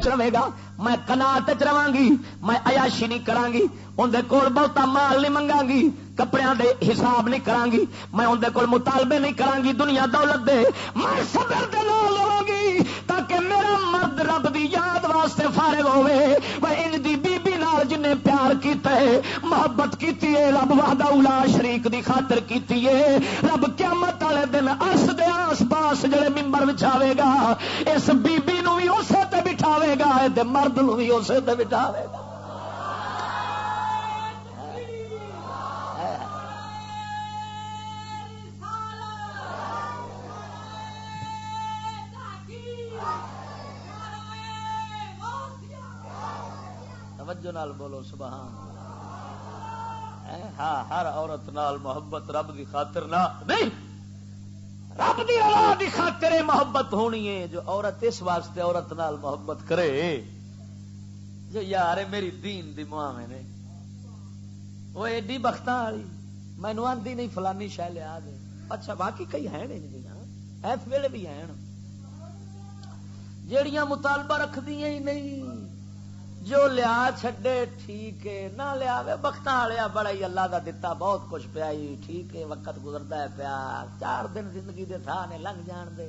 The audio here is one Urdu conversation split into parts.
رہے گا، میں قناعت وچ رہاں گی، میں عیاشی نہیں کراں گی، اندر کول بہتا مال نہیں منگاں گی، کپڑیاں دے حساب نہیں کراں گی، میں اندر کول مطالبے نہیں کراں گی دنیا دولت دے، میں صبر دے نال رہاں گی تاکہ میرا مرد رب دی یاد واسطے فارغ ہوے۔ وہ انج دی بی بی نال جن نے پیار کیتا ہے، محبت کیتی ہے، رب وحدہ لا شریک دی خاطر کیتی ہے، رب قیامت والے دن عرش دے آس پاس جڑے ممبر بچھاوے گا، اس بی بی نو بھی اسے تے بٹھاوے گا تے مرد نو بھی اسے تے بٹھاوے گا۔ توجہ نال بولو سبحان اللہ۔ ہاں، ہر عورت نال محبت رب دی خاطر نہ نہیں، رب دی رضا دی خاطر محبت ہونی ہے۔ جو عورت اس واسطے عورت نال محبت کرے جو یار میری دین دی معاوے نے، وہ ایڈی بختاں والی مینو آندی نہیں فلانی شے لیا دے، اچھا باقی کئی ہیں نہیں، اس ویلے بھی ہیں جیڑیاں مطالبہ رکھ دیاں ہی نہیں، جو لیا چھڈے ٹھیک ہے، نہ لیا بختاں والیا بڑا ہی اللہ دا دتا بہت کچھ پیا ہی ٹھیک ہے، وقت گزرتا ہے پیا، 4 دن زندگی دے تھا نے لنگ جان دے،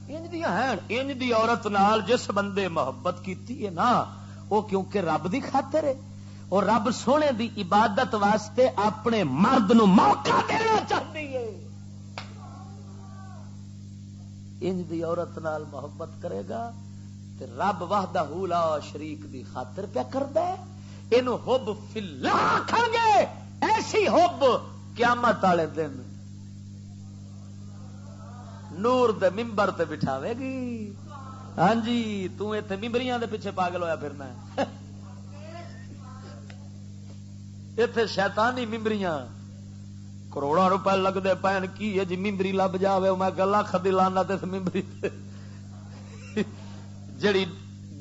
انج دیاں ہیں۔ انج دی عورت نال جس بندے محبت کیتی ہے نا، وہ کیونکہ رب دی خاطر ہے، اور رب سونے دی عبادت واسطے اپنے مرد نو موقع دینا چاہتی ہے، انج دی عورت نال محبت کرے گا تے رب وحدہ لا شریک دی خاطر پیا کردا ہے، اینو حب فی اللہ آکھن گے، ایسی حب قیامت والے دن نور دے ممبر تے بٹھاوے گی۔ ہاں جی، تو ایتھے ممبریاں دے پیچھے پاگل ہویا پھرنا ہے، ایتھے شیطانی ممبریاں کروڑوں روپے لگتے پین کی ہے جی ممبری لب جاوے، میں کہ لاکھ دی لعنت اس ممبری جڑی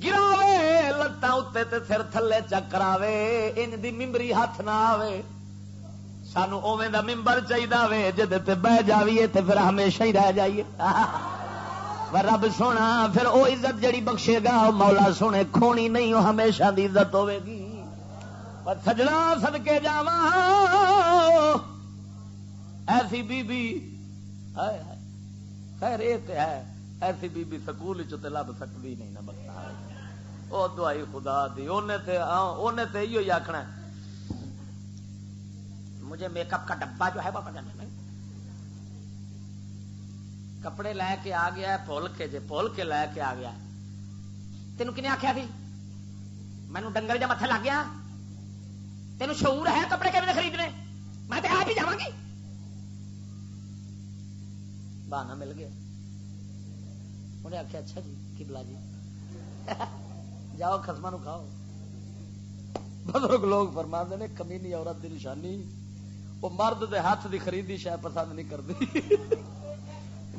گراوے لتاں اتے تے سر تھلے چکراوے، ان دی ممبری ہاتھ نہ آوے، سانو اوویں دا ممبر چاہیدا وے جدے تے بہ جاویے تے پھر ہمیشہ ہی رہ جائیے۔ رب سونا پھر او عزت جڑی بخشے گا مولا سونے کھونی نہیں، او ہمیشہ دی عزت ہوے گی۔ پر سجنا صدکے جاواں ایسی بی بی ہائے ہائے، خیر اے تے ہے ایسی بی بی سکول چ تے لب سکتی نہیں نہ بتا، او دعائی خدا دی، اونے تے ایو ہی آکھنا مجھے میک اپ کا ڈبہ جو ہے وہ پتہ نہیں، کپڑے لے کے آ گیا ہے بھول کے لے کے آ گیا، تینوں کنے آخیا سی مینوں ڈنگر جا متھے لگ گیا، تینوں شعور ہے کپڑے کیویں خریدنے، میں تے آپ ہی جاواں گی، بہانہ مل گیا۔ انہیں آخیا اچھا جی قبلہ جی جاؤ خسما نو کھاؤ۔ بزرگ لوگ فرماندے نے کمینی عورت دی نشانی وہ مرد دے ہاتھ دی خریدی شاید پسند نہیں کرتی۔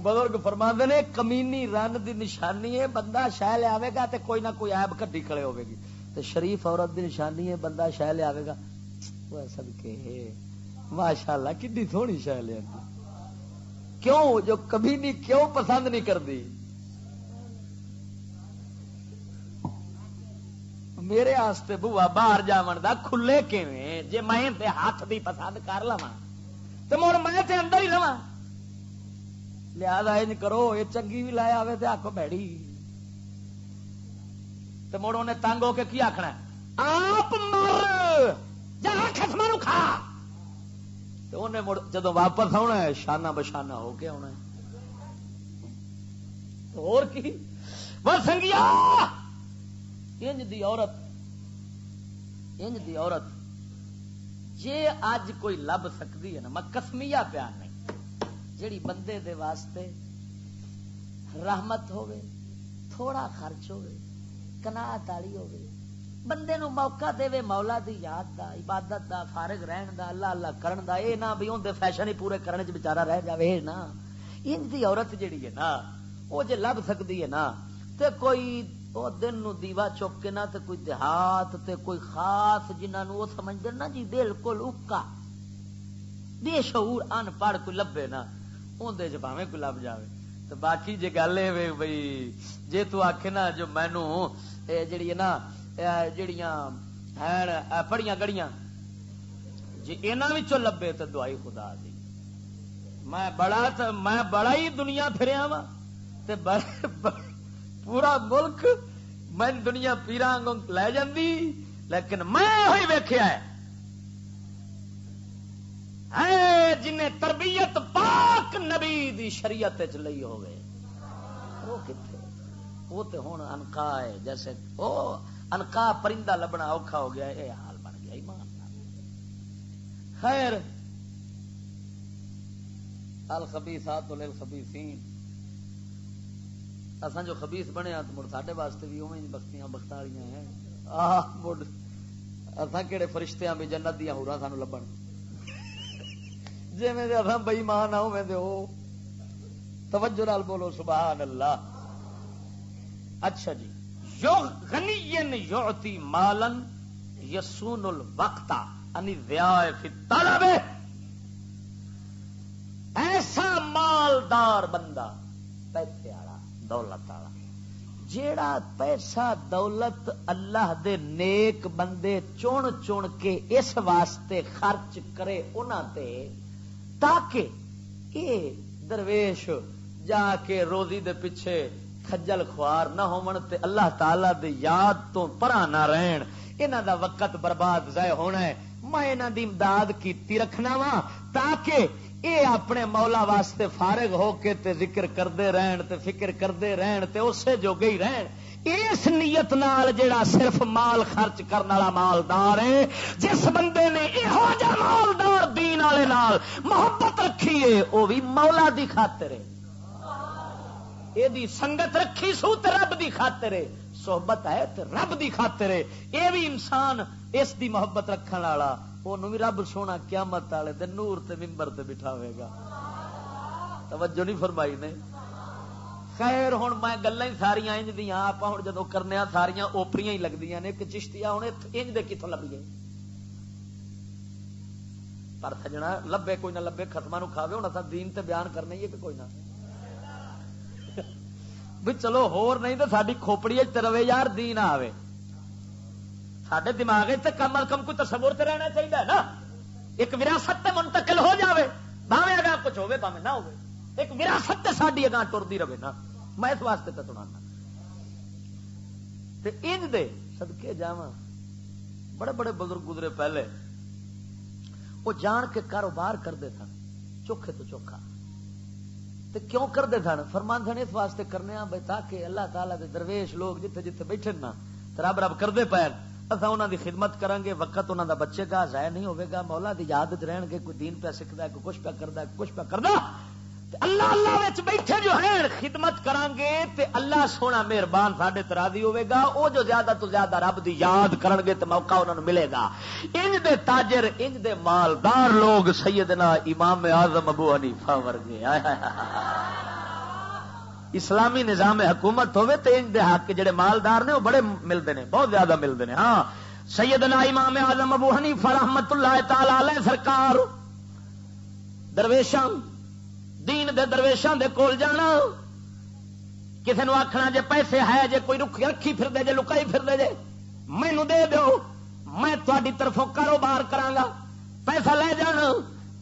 بزرگ فرماندے نے کمینی رن دی نشانی ہے بندہ شہ لے آئے گا تے کوئی نہ کوئی عیب کڈی کھڑے ہوے گی، تے شریف عورت دی نشانی ہے بندہ شہ لے آئے گا وہ صدقے ماشاءاللہ کڈی سونی شہ لے آتی، کیوں جو کمینی کیوں پسند نہیں کرتی؟ میرے آستے بوا باہر جاون دا کھلے کیویں جے میں تے ہاتھ دی پسند کر لواں تے مڑ میں تے اندر ہی رواں، لہذا انج کرو یہ چنگی بھی لایا آوے تے آکھو بھڑی، تے مڑ انہیں تنگ ہو کے کی آکھنا آپ مر جا خسما نو کھا، تے انہیں مڑ جدوں واپس آنا ہے شانہ بشانہ ہو کے آنا ہے، اور کی وہ سنگیا انج دی عورت جے اج کوئی لب سکتی ہے نا، میں قسمیہ پیار نہیں، جیڑی بندے دے واسطے رحمت ہوے، تھوڑا خرچ ہوے، قناعت والی ہوے، بندے نو موقع دے مولا دی یاد دا، عبادت دا، فارغ رہن دا، اللہ اللہ کرن دا، اے نہ بھی اون دے فیشن ہی پورے کرنے چ بیچارہ رہ جاوے نا۔ انج دی عورت جیڑی ہے نا وہ جے لب سکتی ہے نا تے کوئی وہ دن نو دیوا چپ کے نہ تے کوئی دیہات تے کوئی خاص جنہاں نو وہ سمجھدے نا جی بالکل اکا بے شعور ان پڑھ کوئی لبے نا اون دے چ بھاویں کوئی لب جاوے، تو باقی جے گل اے بھئی جے تو آکھے نا جو مینوں جڑی نا جڑیاں ہیں پڑیاں گڑیاں جی انہاں وچوں لبے تے دعائی خدا دی میں بڑا ہی دنیا پھریا وا تے پورا ملک میں دنیا پیراں لے جاندی لیکن میں ہوئی ویکھیا ہے جنہیں تربیت پاک نبی دی شریعت چ لئی ہوئے وہ کتنے وہ تے ہن انقا ہے جیسے او انقا پرندہ لبنا اوکھا ہو گیا یہ حال بن گیا ایمان خیر الخبیثات للخبیثین اساں جو خبیث بنے تو مڑ ساڈے واسطے بھی اوویں بختیاں بختالیاں ہیں مڑ اساں کہڑے فرشتیاں بھی جنت دیاں حوراں سانو لبن جی میں اساں بے ایمان آ اوویں دے او توجہ نال بولو سبحان اللہ اچھا جی یو غنی یعطی مالا یسون الوقت ان الضیاء فی الطلب ایسا مالدار بندہ پیسے والا دولت والا جیڑا پیسہ دولت اللہ دے نیک بندے چن چن کے اس واسطے خرچ کرے انہاں تے تاکہ اے درویش جا کے روزی دے پیچھے خجل خوار نہ ہون تے اللہ تعالی دے یاد تو پرا نہ رہن انہاں دا وقت برباد ضائع ہونا ہے میں انہاں دی امداد کیتی رکھنا وا تاکہ اے اپنے مولا واسطے فارغ ہو کے تے ذکر کردے رہن تے فکر کردے رہن تے اسے جو گئی رہن اس نیت نال جڑا صرف مال خرچ کرنے والا مالدار ہے جس بندے نے یہو جا مالدار دین والے نال محبت رکھی ہے وہ بھی مولا دی خاطر ہے یہ دی سنگت رکھی سو تے رب دی خاطر ہے صحبت ہے تے رب دی خاطر ہے یہ بھی انسان اس دی محبت رکھن والا انہوں بھی رب سونا قیامت والے دن نور تے ممبر تے بٹھاوے گا توجہ نہیں فرمائی نے خیر ہن میں گلاں ہی ساریاں انج دیاں آپاں ہن جدوں کرنے آ ساریاں اوپریاں ہی لگدیاں نے کہ چشتیاں ہن انج دے کتھوں لبیے پر سجنا لبے کوئی نہ لبے ختماں نو کھاوے ہن اساں دین تے بیان کرنا ہی ہے کہ کوئی نہ بھی چلو ہور نہیں تے ساڈی کھوپڑی وچ تے روے یار دین آوے ساڈے دماغ تے کم از کم کوئی تصور تے رہنا چاہیے نا ایک وراثت تے منتقل ہو جاوے بھاویں اگاں کچھ ہوے بھاویں نہ ہوے ایک وراثت تے ساڈی اگاں ٹردی رہے نا میں اس واسطے تے سنانا تے انج دے صدقے جاواں بڑے بڑے بزرگ گزرے پہلے وہ جان کے کاروبار کرتے سن چوکھے تو چوکھا تے کیوں کرتے سن فرمان سن اس واسطے کرنے بھائی تاکہ اللہ تعالیٰ دے درویش لوگ جتھے جتھے بیٹھے نا رب رب کرتے پے اصل انہوں دی خدمت کریں گے وقت انہوں دا بچے گا ضائع نہیں ہوئے گا مولا دی یاد رہن گے کوئی دین پہ سکھتا ہے کوئی کچھ پہ کرتا ہے کچھ پہ کرتا اللہ اللہ وچ بیٹھے جو ہیں خدمت کریں گے تے اللہ سونا مہربان ساڈے تے راضی ہوئے گا وہ جو زیادہ تو زیادہ رب دی یاد کرن گے تے موقع انہوں نے ملے گا انج دے تاجر انج دے مالدار لوگ سیدنا امام اعظم ابو حنیفہ ورگے اسلامی نظام حکومت ہوئے تو انج دے حق جڑے مالدار نے وہ بڑے ملتے ہیں بہت زیادہ ملتے ہیں ہاں سیدنا امام اعظم ابو حنیفہ رحمت اللہ تعالی علیہ سرکار درویشاں دین دے درویشاں دے کول جانا کسی نو آخنا جے پیسے ہے جے کوئی رکھی پھر دے جے لکائی پھر دے جے مینوں دے دیو میں تہاڈی طرفوں کاروبار کراں پیسہ لے جانا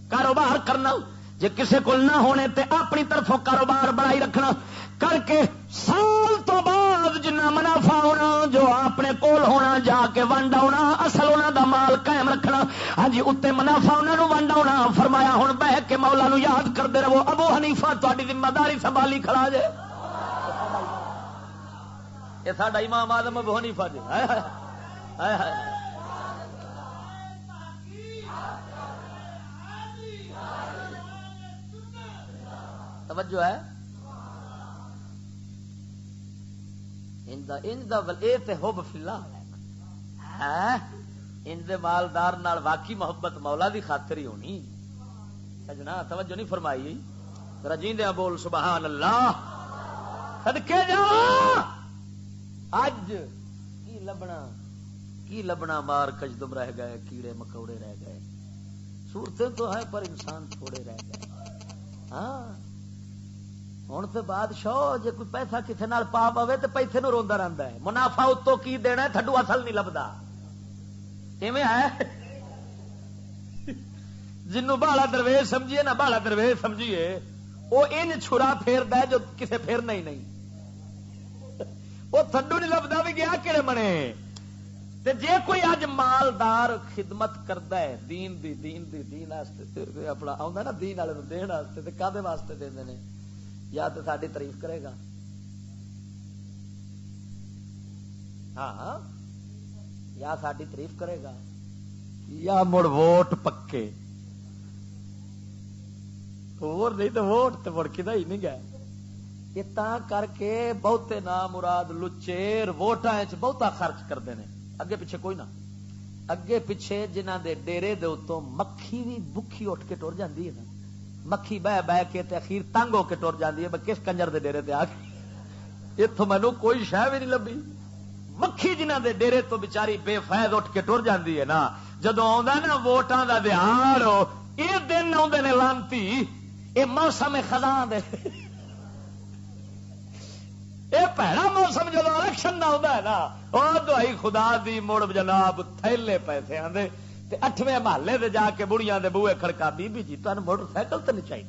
کاروبار کرنا جے کسے کول نہ ہونے تے اپنی طرفوں کاروبار بڑائی رکھنا کر کے سال تو بعد جنہ منافع ہونا جو اپنے کول ہونا جا کے ونڈ آنا اصل انہاں دا مال قائم رکھنا ہاں جی اتنے منافع انہاں نو ونڈ آنا فرمایا ہن بہ کے مولا نو یاد کرتے رہو ابو حنیفہ تہاڈی ذمہ داری سنبھالی کھڑا جے یہ ساڈا امام اعظم ابو حنیفہ جی ہائے ہائے ہائے توجہ ہے حب فی اللہ ہے ان دے مالدار نال واقعی محبت مولا دی خاطر ہی ہونی سجنا توجہ نہیں فرمائی رجیندے بول سبحان اللہ صدقے جا اج کی لبنا مار کجدم رہ گئے کیڑے مکوڑے رہ گئے صورتیں تو ہے پر انسان تھوڑے رہ گئے ہاں ہوں تو بادشاہ جے کوئی پیسہ کسی نال پا پوے تو پیسے نو روندا رہندا ہے، منافع اتو کی دینا ہے، تھڈو اصل نہیں لبدا. ایویں ہے جنوں بالا درویش سمجھیے نہ بالا درویش سمجھیے، وہ ان چھرا پھیردا ہے جو کسے پھیرنا ہی نہیں. وہ تھڈو نہیں لبدا بھی گیا کہڑے منے. تے جے کوئی اج مالدار خدمت کردا ہے دین واسطے، اپنا آندا نا دین والے نوں دین واسطے، تے کادے واسطے دیندے نے؟ یا تو ساری تعریف کرے گا، ہاں یا ساری تعریف کرے گا، یا مڑ ووٹ پکے. اور نہیں تو ووٹ تو مڑ کدا ہی نہیں گیا. یہ تا کر کے بہتے نام مراد لچیر ووٹاں وچ بہتا خرچ کرتے ہیں. اگے پیچھے کوئی نہ، اگے پیچھے جنہاں دے ڈیرے دے اتوں مکھی بھی بکھی اٹھ کے ٹر جاندی ہے نا، مکھی بہ بہ کے تے اخیر تنگ ہو کے ٹر جاندی ہے. کس کنجر دے ڈیرے تے آ کے اتوں مینوں کوئی شے بھی نہیں لبھی. مکھی جنہاں دے ڈیرے تو بیچاری بے فائد اٹھ کے ٹر جاندی ہے نا، جدوں آوندا نا ووٹاں دا دہاڑ، یہ دن آوندے نے لانتی، یہ موسم خزاں دے یہ پیڑا موسم جب الیکشن نہ ہوتا ہے نا، اور دوائی خدا دی مڑ جناب تھیلے پیسے آدھے 8ویں محلے دے جا کے بڑیاں دے بوئے کھڑکا بی جی تمہیں موٹر سائیکل تو نہیں چاہیے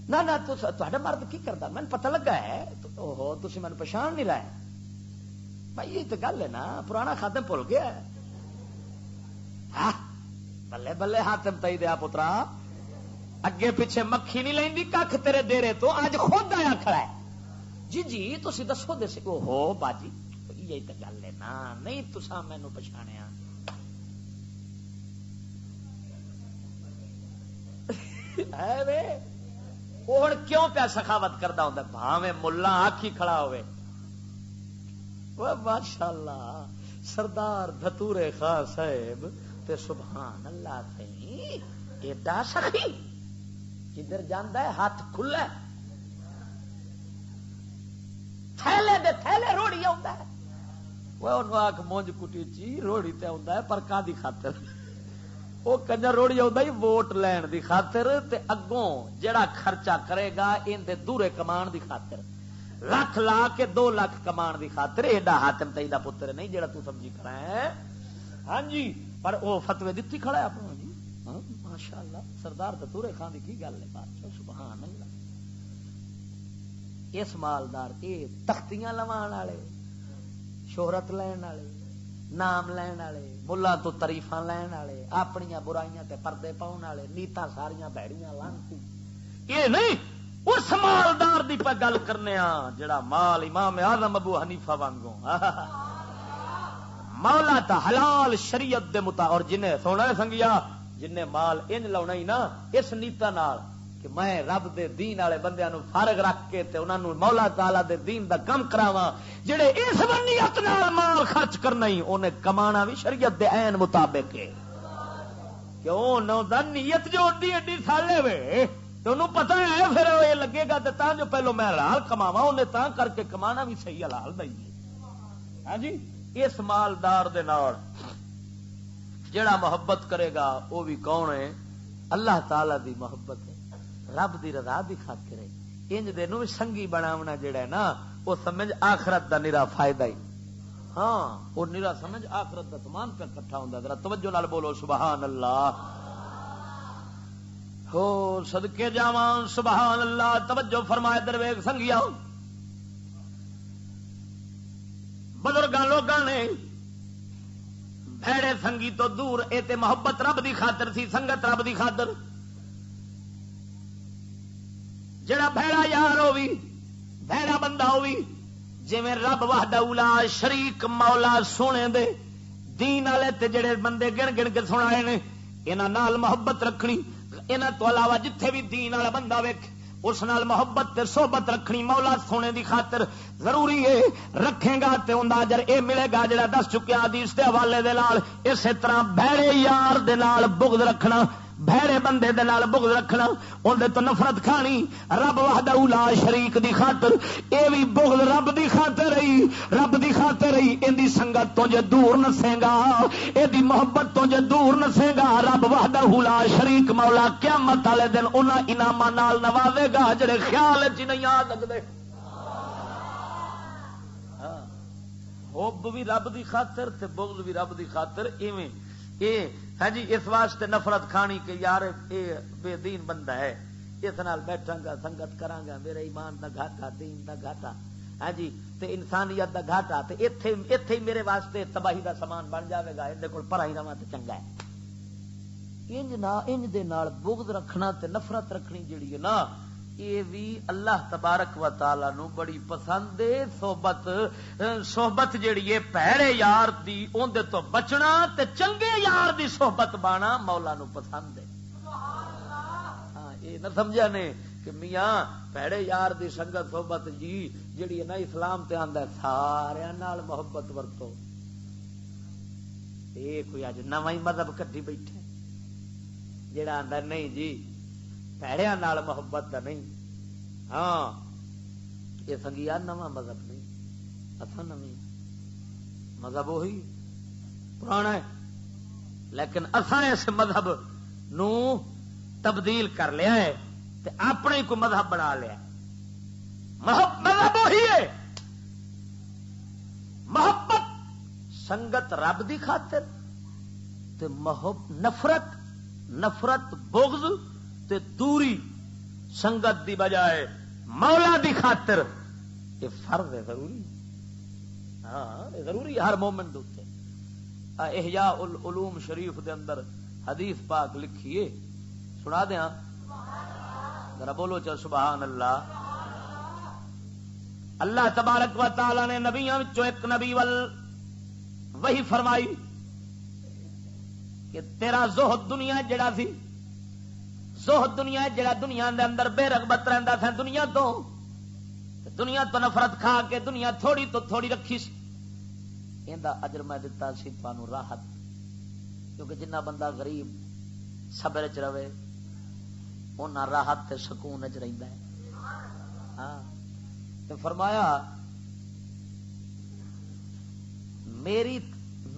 نہ تا مرد کی کرتا مجھے پتہ لگا ہے. اوہو تھی مجھے پچھان نہیں لائے بھائی، یہ تو گل ہے نا پرانا خاتم بھول گیا. بلے بلے ہاتم تئی دیا پترا، اگے پیچھے مکھی نہیں لینی کھ تیرے ڈیرے تو اج خود آیا کھڑا ہے. جی جی تسی دسو دے سی. اوہو باجی یہی تو گل ہے نا، نہیں تساں مینوں پچھانیا. ہوں کیوں پیا سخاوت کرتا ہوں بھاویں ملا آکھی کھڑا ہوئے. ماشاء اللہ سردار دھتورے خان صاحب تے سبحان اللہ سی ایڈا سخی، جدھر جانا ہے ہاتھ کھلا، تھیلے دے تھیلے روڑی آتا ہے. وہ آخ مونج کٹی چی روڑی تے آتا ہے پر کا دی خاطر؟ وہ کنجر روڑی آتا ہی ووٹ لین دی خاطر، تے اگوں جڑا خرچہ کرے گا ان دے دورے کمان دی خاطر، لکھ لا کے 2 لاکھ کمان دی خاطر. ایڈا حاتم تئی دا پتر نہیں جڑا تو سمجھی کھڑا ہے. ہاں جی پر وہ فتوی دتی کھڑا ہے اپنا جی. ہاں ماشاء اللہ سردار دتورے خان دی کی گل ہے. بادشاہ سبحان اللہ. اس مالدار یہ تختیاں لوان والے، شہرت لین والے، نام لین والے، ملا تو تریفاں لین والے، اپنیاں برائیاں تے پردے پاؤن والے، نیتاں ساریاں بھڑیاں لانتی. یہ نہیں اس مالدار دی پہ گل کرنے جڑا مال امام اعظم ابو حنیفہ وانگوں مولا تا حلال شریعت دے مطابق. اور جنہیں سونا سنگیا جنہیں مال انج لاؤنا ہی نا اس نیتا نال کہ میں رب دے دین والے بندیاں نو فارغ رکھ کے تے انہاں نو مولا تعالی دے دین دا کم کراواں، جڑے اس نیت نال مال خرچ کرنا ہی انہیں کمانا بھی شریعت دے عین مطابق ہے. کیوں نو دا نیت جو اڈی اڈی سالے وے تو انہوں پتہ ہے پھر یہ لگے گا تے تاں جو پہلو میں حلال کماواں، انہیں تاں کر کے کمانا بھی صحیح حلال دا ہی ہے. ہاں جی اس مالدار دے نال جڑا محبت کرے گا وہ بھی کون ہے؟ اللہ تعالی دی محبت ہے، رب دی رضا دی خاطر ہے. انج دے نو سنگی بناونا جڑا ہے نا وہ سمجھ آخرت دا نرا فائدہ ہی. ہاں وہ نرا سمجھ آخرت دا تمام پہ کٹھا ہوندا. ذرا توجہ نال بولو سبحان اللہ. ہو صدقے جاواں سبحان اللہ. توجہ فرمائے درویش سنگیا بزرگاں لوگاں نے بھڑے سنگی تو دور اے تے محبت رب دی خاطر سی، سنگت رب دی خاطر. جڑا بھڑا یار ہووی بھڑا بندہ ہووی جویں رب وحدہ لا شریک مولا سونے دے دین والے تے جڑے بندے گن گن کے سنائے نے انہاں نال محبت رکھنی. انہاں تو علاوہ جتھے بھی دین والا بندہ ویکھ اس نال محبت تے صحبت رکھنی مولا سونے دی خاطر ضروری ہے. رکھے گا تے اوندا اجر اے ملے گا جڑا دس چکیا حدیث دے حوالے دے نال. اسی طرح بھڑے یار دے نال بغض رکھنا بھڑے بندے دے نال بغض رکھنا اون دے تو نفرت کھانی رب وحدہ لا شریک دی خاطر اے وی بغض رب دی خاطر رہی رب دی خاطر رہی ان دی سنگت تو جے دور نسے گا اے دی محبت تو جے دور نسے گا رب وحدہ لا شریک مولا قیامت والے دن انہاں انعاماں نال نوازے گا جڑے خیال وچ نہیں آ سکدے حب بھی رب دی خاطر تے بغض بھی رب دی خاطر ایویں اے ہاں جی اس واسطے نفرت کھانی کہ یار اے بے دین بندہ ہے اس نال بیٹھاں گا سنگت کراں گا میرے ایمان دا گھاٹا دین دا گھاٹا ہاں جی تے انسانیت دا گھاٹا تے ایتھے ہی میرے واسطے تباہی دا سامان بن جاوے گا اندے کول پرا ہی رواں تے چنگا ہے انج دے نال بغض رکھنا تے نفرت رکھنی جڑی ہے نا یہ بھی اللہ تبارک و تعالی نو بڑی پسند ہے صحبت جیڑی ہے پیڑے یار دی اون دے تو بچنا تے چنگے یار دی صحبت بانا مولا نو پسند ہے ہاں یہ نہ سمجھا نے کہ میاں پیڑے یار دی سنگت صحبت جی جیڑی ہے نا اسلام تے آندا ہے سارے نال محبت ورتو اے کوئی اج نواں ہی مذہب کڈی بیٹھے جیڑا آندا نہیں جی پیڑیاں نال محبت دا نہیں ہاں یہ سنگیا نواں مذہب نہیں اصل نویں مذہب وہی پرانا ہے لیکن اصل اس مذہب نو تبدیل کر لیا ہے تے اپنے کو مذہب بنا لیا مذہب وہی ہے محبت سنگت رب دی خاطر تے نفرت بغض تے دوری سنگت دی بجائے مولا دی خاطر یہ فرض ہے ضروری ہاں ضروری ہر مومن دے احیاء العلوم شریف دے اندر حدیث پاک لکھیے سنا دیاں ذرا بولو چا سبحان اللہ اللہ تبارک و تعالی نے نبیاں وچوں ایک نبی وہی فرمائی کہ تیرا زہد دنیا جڑا سی زہد دنیا جڑا دنیا دے اندر بے رغبت رہندا سی دنیا تو نفرت کھا کے دنیا تھوڑی تو تھوڑی رکھی سی ایندا اجر میں دتا سی تانوں راحت کیونکہ جنہ بندہ غریب صبر وچ رہے اونا راحت تے سکون وچ رہندا ہے ہاں تے فرمایا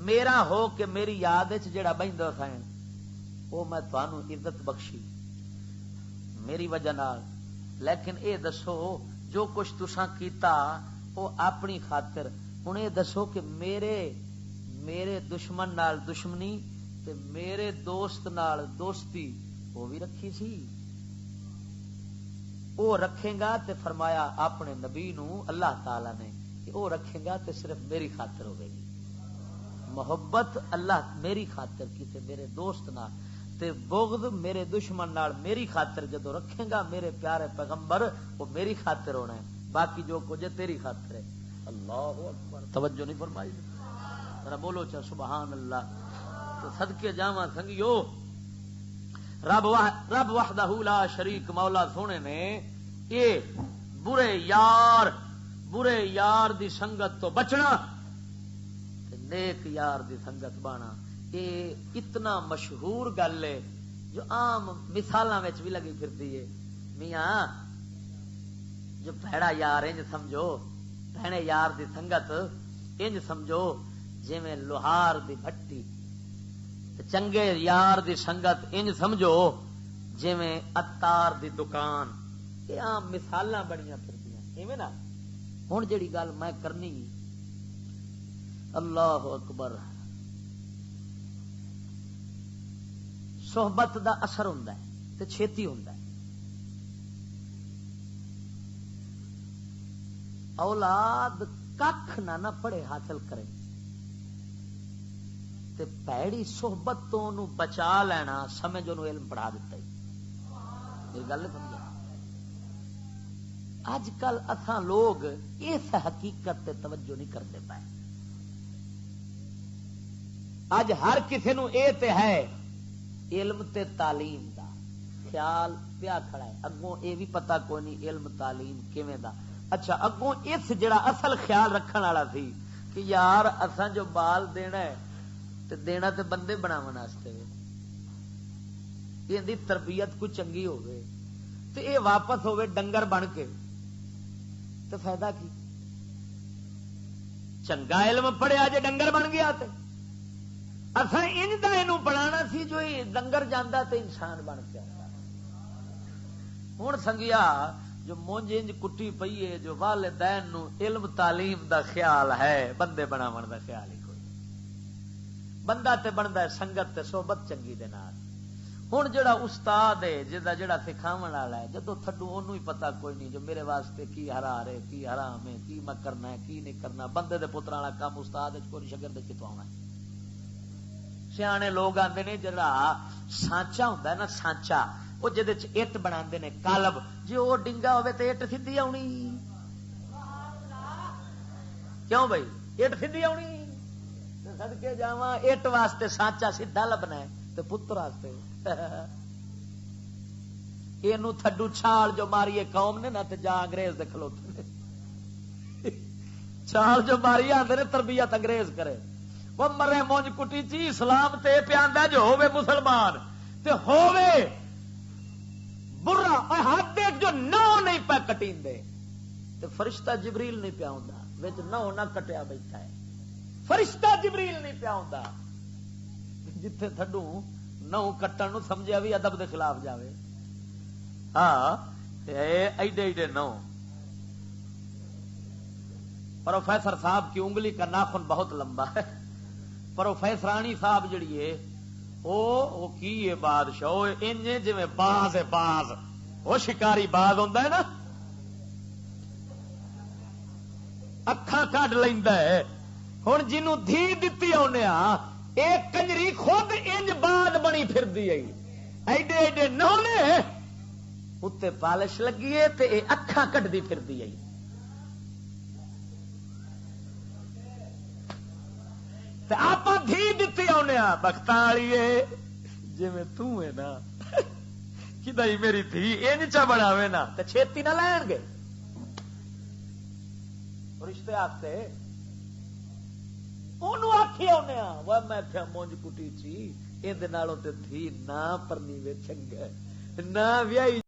میرا ہو کہ میری یاد وچ جڑا بہندا سی وہ میں تانوں عزت بخشی میری وجہ نال لیکن اے دسو جو کچھ تساں کیتا وہ اپنی خاطر ہن اے دسو کہ میرے دشمن نال دشمنی تے میرے دوست نال دوستی وہ بھی رکھی سی وہ رکھے گا تے فرمایا اپنے نبی نو اللہ تعالی نے کہ وہ رکھے گا تے صرف میری خاطر ہوے گی محبت اللہ میری خاطر کی تے میرے دوست نال تے بغض میرے دشمن نال میری خاطر جدو رکھے گا میرے پیارے پیغمبر وہ میری خاطر ہونا ہے باقی جو کچھ ہے تیری خاطر ہے اللہ اکبر توجہ نہیں فرمائی ذرا بولو چا سبحان اللہ تو صدقے جاواں سنگیو رب وحدہ لا شریک مولا سونے نے یہ برے یار دی سنگت تو بچنا نیک یار دی سنگت بانا یہ اتنا مشہور گل ہے جو عام مثالاں وچ بھی لگی پھرتی ہے میاں جو بھڑا یار انج سمجھو بھڑے یار دی سنگت انج سمجھو جویں لوہار دی بھٹی چنگے یار دی سنگت انج سمجھو جویں عطار دی دکان یہ عام مثالاں بڑیاں پھردیاں ایویں نا ہن جڑی گل میں کرنی اللہ اکبر صحبت دا اثر ہوندا ہے تے چھیتی ہوندا ہے اولاد ککھ نہ پڑھے حاصل کرے تے پیڑی صحبت تو انہوں بچا لینا سمجھ انہوں علم پڑھا دیتا ہے یہ گل سمجھا اج کل اساں لوگ اس حقیقت تے توجہ نہیں کرتے پائے اج ہر کسی نو اے تے ہے علم تے تعلیم دا خیال پیا کھڑا ہے اگوں اے بھی پتہ کوئی نہیں علم تعلیم کیویں دا اچھا اگوں اس جڑا اصل خیال رکھن والا سی کہ یار اساں جو بال دینا ہے تے دینا تے بندے بناون واسطے یہ تربیت کوئی چنگی ہوگی تو یہ واپس ہوئے ڈنگر بن کے تو فائدہ کی؟ چنگا علم پڑھیا جے ڈنگر بن گیا تے اصا انج دا اینو بنانا سی جو ڈنگر جانا تے انسان بن کے آتا. ہوں سنگیا جو مونج انج کٹی پئی ہے جو والدین نو علم تعلیم دا خیال ہے بندے بناون دا خیال ہی کوئی. بندہ تے بندا ہے سنگت تے صحبت چنگی دے نال. ہوں جڑا استاد ہے جڑا سکھاون والا ہے جدو تھڈو اونوں ہی پتہ کوئی نہیں جو میرے واسطے کی حرام ہے کی حرام ہے کی میں کرنا ہے کی نہیں کرنا. بندے دے پتراں والا کام استاد وچ کوئی شاگرد وچ کتوں آونا ہے. سیانے لوگ آندے نے جڑا سانچا ہوندا ہے نا سانچا وہ جدے چ اٹ بناندے نے کالب جی وہ ڈنگا ہوے تے اٹ سیدھی آونی. کیوں بھائی اٹ سیدھی آونی صدقے جاواں اٹ واسطے سانچا سیدھا لبنا ہے تے پتر واسطے یہ تھڈو چھال جو ماری قوم نے نہ تے جا انگریز دے کھلوتے نے چھال جو ماری آندے نے تربیت انگریز کرے. وہ مرے مونج کٹی چی اسلام تے پیاندا جو ہوے مسلمان تے ہوے برا ہاتھ دیکھ جو نو نہیں پہ کٹیندے تے فرشتہ جبریل نہیں پیا ہوندا وچ نو نہ کٹیا بیٹھا ہے. فرشتہ جبریل نہیں پیا ہوندا جتھے تھڈو نو کٹن نو سمجھیا بھی ادب دے خلاف جاوے. ہاں ایڈے ایڈے نو. پروفیسر صاحب کی انگلی کا ناخن بہت لمبا ہے. پروفیسرانی صاحب جڑی ہے وہ کی ہے بادشاہ انجے جویں باز ہے باز وہ شکاری باز ہوندا ہے نا اکھاں کڈ لیندا ہے. ہن جنوں دھی دتی اونے ایک کنجری خود انج باز بنی پھردی ہے ایڈے ایڈے نو نے اتنے پالش لگی ہے تے اے اکھاں کڈدی پھردی ہے. آپ دھی دتی آنے بختالیے جی میں تے نا کہ میری دھی یہ نیچا بناوے نا تو چھیتی نہ لین گے رشتے آتے انہوں آخی آنے وہ میں آخیا مونج کٹی چی یہ دھی نہ پرنی وے چنگا نہ ویائی